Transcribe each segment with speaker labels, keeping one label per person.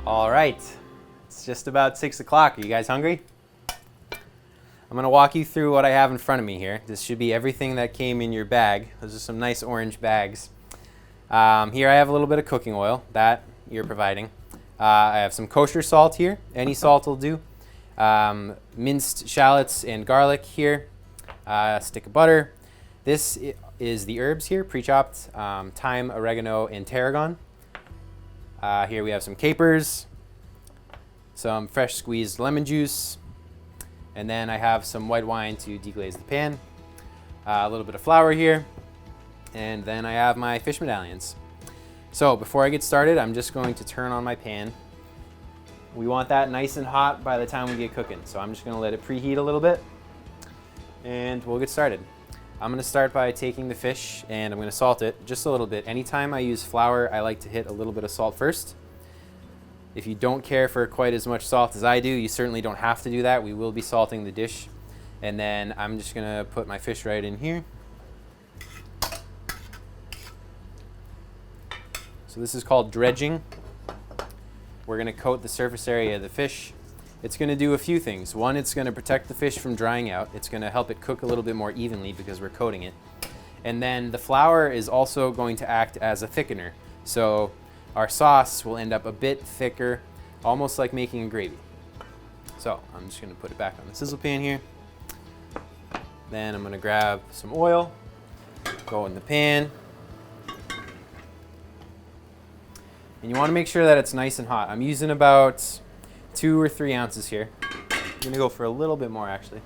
Speaker 1: All right, it's just about 6 o'clock. Are you guys hungry? I'm gonna walk you through what I have in front of me here. This should be everything that came in your bag. Those are some nice orange bags. Here I have a little bit of cooking oil that you're providing. I have some kosher salt here. Any salt will do. Minced shallots and garlic here. A stick of butter. This is the herbs here, pre-chopped, thyme, oregano, and tarragon. Here we have some capers, some fresh squeezed lemon juice, and then I have some white wine to deglaze the pan. A little bit of flour here, and then I have my fish medallions. So before I get started, I'm just going to turn on my pan. We want that nice and hot by the time we get cooking, so I'm just going to let it preheat a little bit, and we'll get started. I'm going to start by taking the fish and I'm going to salt it just a little bit. Anytime I use flour, I like to hit a little bit of salt first. If you don't care for quite as much salt as I do, you certainly don't have to do that. We will be salting the dish. And then I'm just going to put my fish right in here. So this is called dredging. We're going to coat the surface area of the fish. It's going to do a few things. One, it's going to protect the fish from drying out. It's going to help it cook a little bit more evenly because we're coating it. And then the flour is also going to act as a thickener. So our sauce will end up a bit thicker, almost like making a gravy. So I'm just going to put it back on the sizzle pan here. Then I'm going to grab some oil, go in the pan. And you want to make sure that it's nice and hot. I'm using about 2 or 3 ounces here. I'm going to go for a little bit more actually,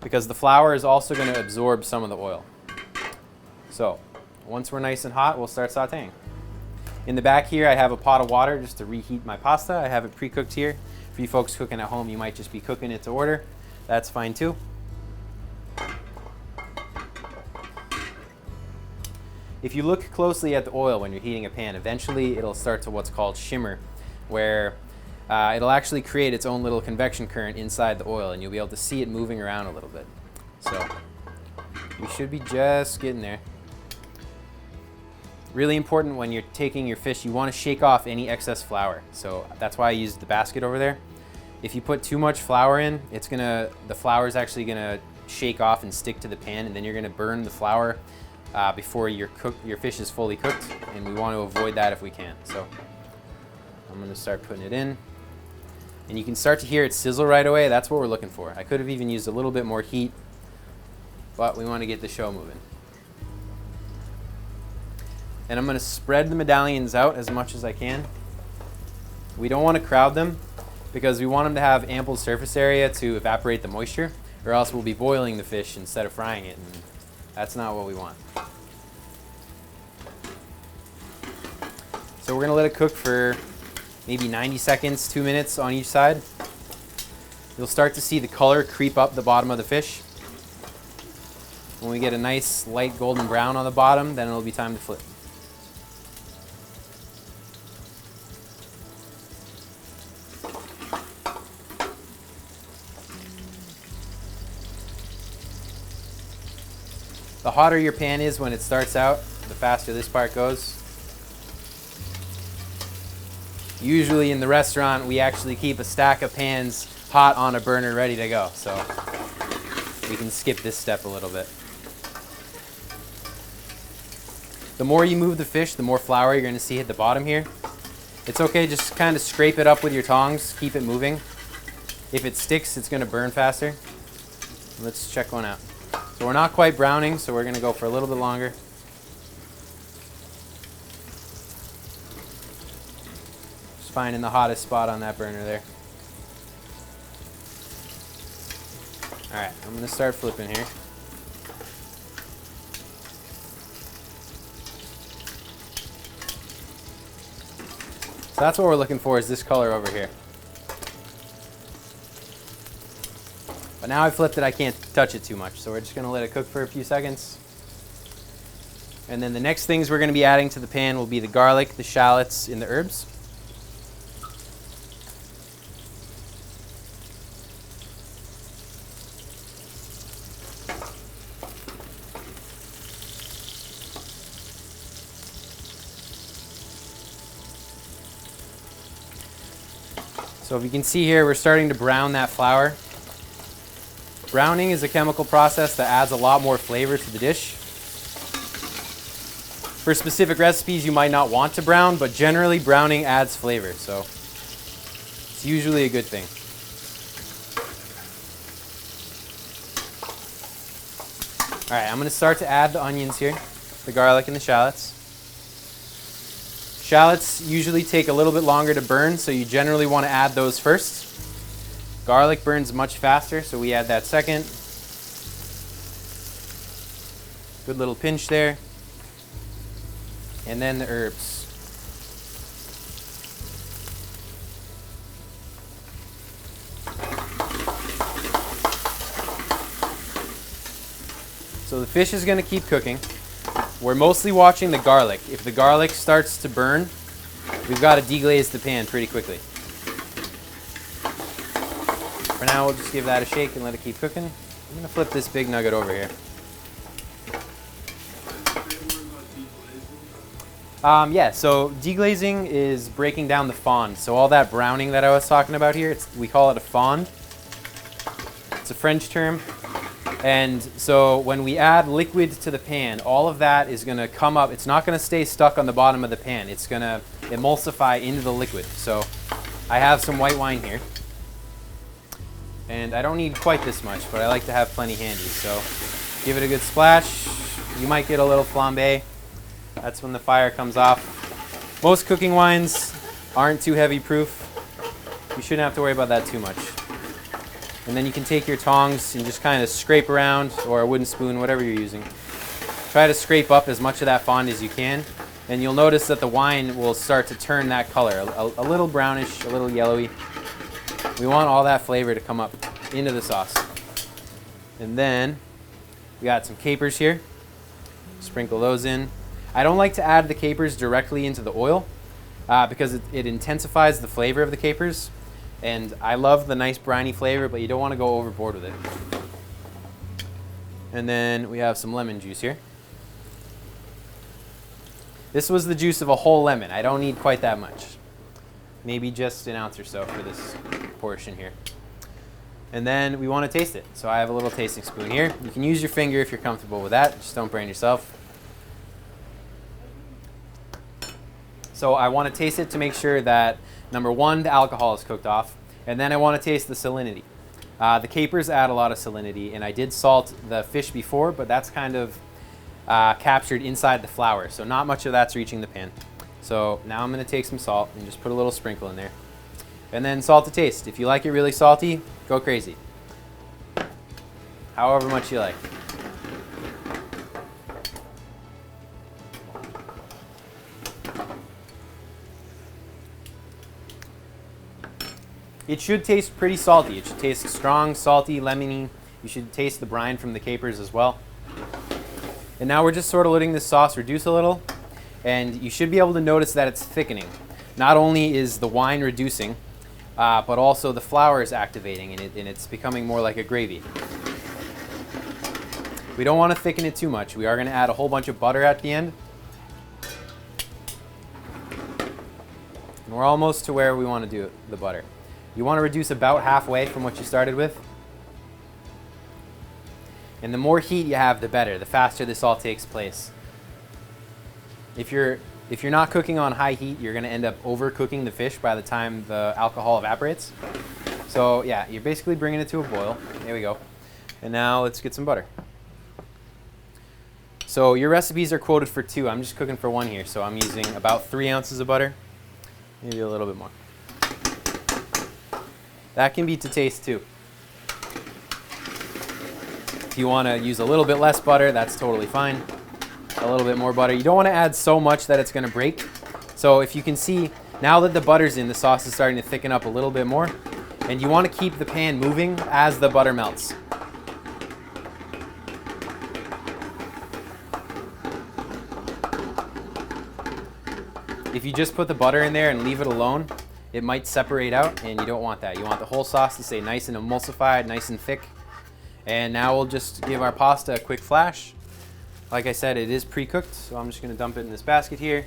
Speaker 1: because the flour is also going to absorb some of the oil. So once we're nice and hot, we'll start sauteing. In the back here, I have a pot of water just to reheat my pasta. I have it pre-cooked here. For you folks cooking at home, you might just be cooking it to order. That's fine too. If you look closely at the oil when you're heating a pan, eventually it'll start to what's called shimmer, where it'll actually create its own little convection current inside the oil, and you'll be able to see it moving around a little bit. So you should be just getting there. Really important when you're taking your fish, you want to shake off any excess flour. So that's why I used the basket over there. If you put too much flour in, the flour is actually gonna shake off and stick to the pan, and then you're gonna burn the flour before your fish is fully cooked, and we want to avoid that if we can. So I'm gonna start putting it in. And you can start to hear it sizzle right away. That's what we're looking for. I could have even used a little bit more heat, but we want to get the show moving. And I'm going to spread the medallions out as much as I can. We don't want to crowd them because we want them to have ample surface area to evaporate the moisture, or else we'll be boiling the fish instead of frying it, and that's not what we want. So we're going to let it cook for maybe 90 seconds, 2 minutes on each side. You'll start to see the color creep up the bottom of the fish. When we get a nice light golden brown on the bottom, then it'll be time to flip. The hotter your pan is when it starts out, the faster this part goes. Usually in the restaurant, we actually keep a stack of pans hot on a burner ready to go, so we can skip this step a little bit. The more you move the fish, the more flour you're going to see hit the bottom here. It's okay, just kind of scrape it up with your tongs, keep it moving. If it sticks, it's going to burn faster. Let's check one out. So we're not quite browning, so we're going to go for a little bit longer. Finding the hottest spot on that burner there. All right, I'm gonna start flipping here. So that's what we're looking for, is this color over here. But now I flipped it, I can't touch it too much, so we're just gonna let it cook for a few seconds. And then the next things we're gonna be adding to the pan will be the garlic, the shallots, and the herbs. So if you can see here, we're starting to brown that flour. Browning is a chemical process that adds a lot more flavor to the dish. For specific recipes, you might not want to brown, but generally browning adds flavor, so it's usually a good thing. All right, I'm going to start to add the onions here, the garlic and the shallots. Shallots usually take a little bit longer to burn, so you generally want to add those first. Garlic burns much faster, so we add that second. Good little pinch there. And then the herbs. So the fish is going to keep cooking. We're mostly watching the garlic. If the garlic starts to burn, we've got to deglaze the pan pretty quickly. For now, we'll just give that a shake and let it keep cooking. I'm going to flip this big nugget over here. Yeah, so deglazing is breaking down the fond. So all that browning that I was talking about here, we call it a fond. It's a French term. And so when we add liquid to the pan, all of that is going to come up. It's not going to stay stuck on the bottom of the pan. It's going to emulsify into the liquid. So I have some white wine here. And I don't need quite this much, but I like to have plenty handy. So give it a good splash. You might get a little flambe. That's when the fire comes off. Most cooking wines aren't too heavy proof. You shouldn't have to worry about that too much. And then you can take your tongs and just kind of scrape around, or a wooden spoon, whatever you're using. Try to scrape up as much of that fond as you can. And you'll notice that the wine will start to turn that color, a little brownish, a little yellowy. We want all that flavor to come up into the sauce. And then we got some capers here. Sprinkle those in. I don't like to add the capers directly into the oil because it intensifies the flavor of the capers. And I love the nice briny flavor, but you don't want to go overboard with it. And then we have some lemon juice here. This was the juice of a whole lemon. I don't need quite that much. Maybe just an ounce or so for this portion here. And then we want to taste it. So I have a little tasting spoon here. You can use your finger if you're comfortable with that. Just don't burn yourself. So I want to taste it to make sure that, number one, the alcohol is cooked off, and then I want to taste the salinity. The capers add a lot of salinity, and I did salt the fish before, but that's kind of captured inside the flour, so not much of that's reaching the pan. So now I'm going to take some salt and just put a little sprinkle in there. And then salt to taste. If you like it really salty, go crazy. However much you like. It should taste pretty salty. It should taste strong, salty, lemony. You should taste the brine from the capers as well. And now we're just sort of letting this sauce reduce a little. And you should be able to notice that it's thickening. Not only is the wine reducing, but also the flour is activating and it's becoming more like a gravy. We don't want to thicken it too much. We are going to add a whole bunch of butter at the end. And we're almost to where we want to do the butter. You want to reduce about halfway from what you started with. And the more heat you have, the better. The faster this all takes place. If you're not cooking on high heat, you're going to end up overcooking the fish by the time the alcohol evaporates. So yeah, you're basically bringing it to a boil. There we go. And now let's get some butter. So your recipes are quoted for 2. I'm just cooking for 1 here. So I'm using about 3 ounces of butter. Maybe a little bit more. That can be to taste too. If you want to use a little bit less butter, that's totally fine. A little bit more butter. You don't want to add so much that it's going to break. So if you can see, now that the butter's in, the sauce is starting to thicken up a little bit more. And you want to keep the pan moving as the butter melts. If you just put the butter in there and leave it alone, it might separate out, and you don't want that. You want the whole sauce to stay nice and emulsified, nice and thick. And now we'll just give our pasta a quick flash. Like I said, it is pre-cooked, so I'm just going to dump it in this basket here.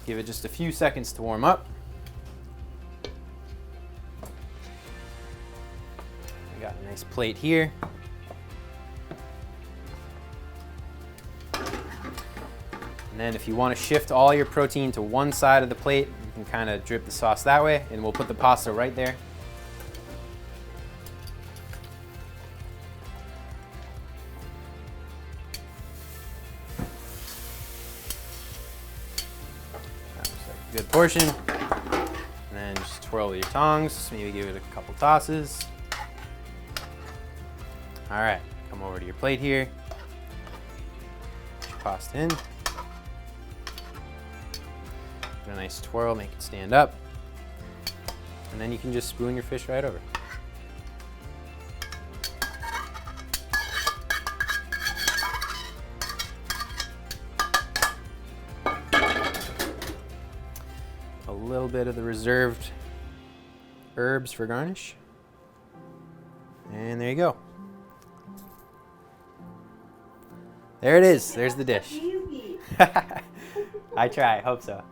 Speaker 1: Give it just a few seconds to warm up. Nice plate here. And then if you want to shift all your protein to one side of the plate, you can kind of drip the sauce that way, and we'll put the pasta right there. That looks like a good portion. And then just twirl with your tongs, maybe give it a couple tosses. All right, come over to your plate here. Put your pasta in. Give it a nice twirl, make it stand up. And then you can just spoon your fish right over. A little bit of the reserved herbs for garnish. And there you go. There it is. There's the dish. I try. Hope so.